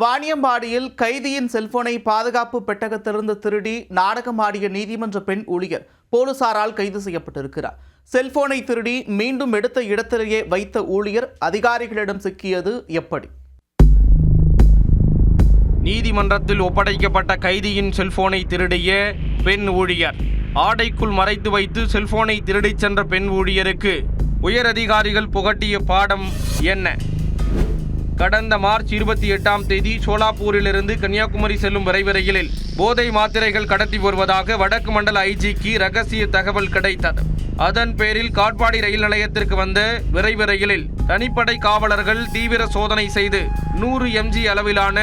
வாணியம்பாடியில் கைதியின் செல்போனை பாதுகாப்பு பெட்டகத்திலிருந்து திருடி நாடகமாடிய நீதிமன்ற பெண் ஊழியர் போலீசாரால் கைது செய்யப்பட்டிருக்கிறார். செல்போனை திருடி மீண்டும் எடுத்த இடத்திலேயே வைத்த ஊழியர் அதிகாரிகளிடம் சிக்கியது எப்படி? நீதிமன்றத்தில் ஒப்படைக்கப்பட்ட கைதியின் செல்போனை திருடிய பெண் ஊழியர். ஆடைக்குள் மறைத்து வைத்து செல்போனை திருடிச் சென்ற பெண் ஊழியருக்கு உயரதிகாரிகள் புகட்டிய பாடம் என்ன? கடந்த மார்ச் 28ஆம் தேதி சோலாப்பூரிலிருந்து கன்னியாகுமரி செல்லும் விரைவு ரயிலில் போதை மாத்திரைகள் கடத்தி வருவதாக வடக்கு மண்டல ஐஜிக்கு ரகசிய தகவல் கிடைத்தது. அதன் பேரில் காட்பாடி ரயில் நிலையத்திற்கு வந்த விரைவு ரயிலில் தனிப்படை காவலர்கள் தீவிர சோதனை செய்து 100 mg அளவிலான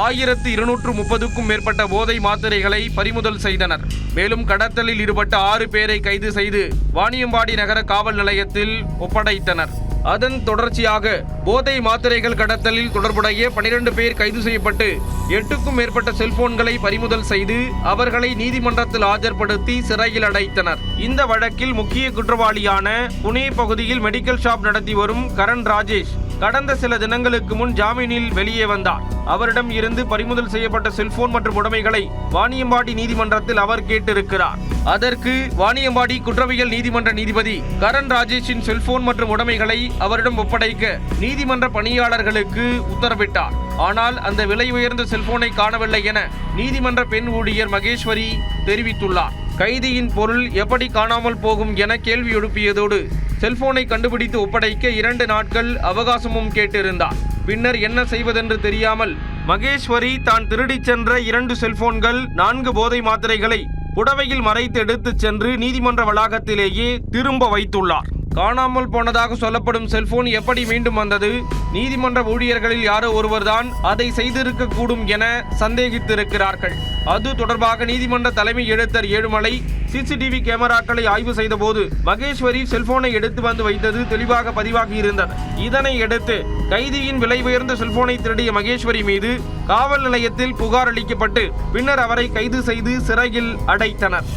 1230க்கும் மேற்பட்ட போதை மாத்திரைகளை பறிமுதல் செய்தனர். மேலும் கடத்தலில் ஈடுபட்ட 6 பேரை கைது செய்து வாணியம்பாடி நகர காவல் நிலையத்தில் ஒப்படைத்தனர். அதன் தொடர்ச்சியாக போதை மாத்திரைகள் கடத்தலில் தொடர்புடைய 12 பேர் கைது செய்யப்பட்டு 8க்கும் மேற்பட்ட செல்போன்களை பறிமுதல் செய்து அவர்களை நீதிமன்றத்தில் ஆஜர்படுத்தி சிறையில் அடைத்தனர். இந்த வழக்கில் முக்கிய குற்றவாளியான புனே பகுதியில் மெடிக்கல் ஷாப் நடத்தி வரும் கரண் ராஜேஷ் கடந்த சில தினங்களுக்கு முன் ஜாமீனில் வெளியே வந்தார். அவரிடம் இருந்து பறிமுதல் செய்யப்பட்ட செல்போன் மற்றும் உடைமைகளை வாணியம்பாடி நீதிமன்றத்தில் அவர் கேட்டிருக்கிறார். அதற்கு வாணியம்பாடி குற்றவியல் நீதிமன்ற நீதிபதி கரண் ராஜேஷின் செல்போன் மற்றும் உடைமைகளை அவரிடம் ஒப்படைக்க நீதிமன்ற பணியாளர்களுக்கு உத்தரவிட்டார். ஆனால் அந்த விலை உயர்ந்த செல்போனை காணவில்லை என நீதிமன்ற பெண் ஊழியர் மகேஸ்வரி தெரிவித்துள்ளார். கைதியின் பொருள் எப்படி காணாமல் போகும் என கேள்வி எழுப்பியதோடு செல்போனை கண்டுபிடித்து ஒப்படைக்க 2 நாட்கள் அவகாசமும் கேட்டிருந்தார். பின்னர் என்ன செய்வதென்று தெரியாமல் மகேஸ்வரி தான் திருடிச் சென்ற 2 செல்போன்கள் 4 போதை மாத்திரைகளை புடவையில் மறைத்து எடுத்துச் சென்று நீதிமன்ற வளாகத்திலேயே திரும்ப வைத்துள்ளார். காணாமல் போனதாக சொல்லப்படும் செல்போன் எப்படி மீண்டும் வந்தது? நீதிமன்ற ஊழியர்களில் யாரோ ஒருவர்தான் அதை செய்திருக்க கூடும் என சந்தேகித்திருக்கிறார்கள். அது தொடர்பாக நீதிமன்ற தலைமை எழுத்தர் ஏழுமலை சிசிடிவி கேமராக்களை ஆய்வு செய்த போது மகேஸ்வரி செல்போனை எடுத்து வந்து வைத்தது தெளிவாக பதிவாகி இருந்தது. இதனை அடுத்து கைதியின் விலை உயர்ந்த செல்போனை திருடிய மகேஸ்வரி மீது காவல் நிலையத்தில் புகார் அளிக்கப்பட்டு பின்னர் அவரை கைது செய்து சிறையில் அடைத்தனர்.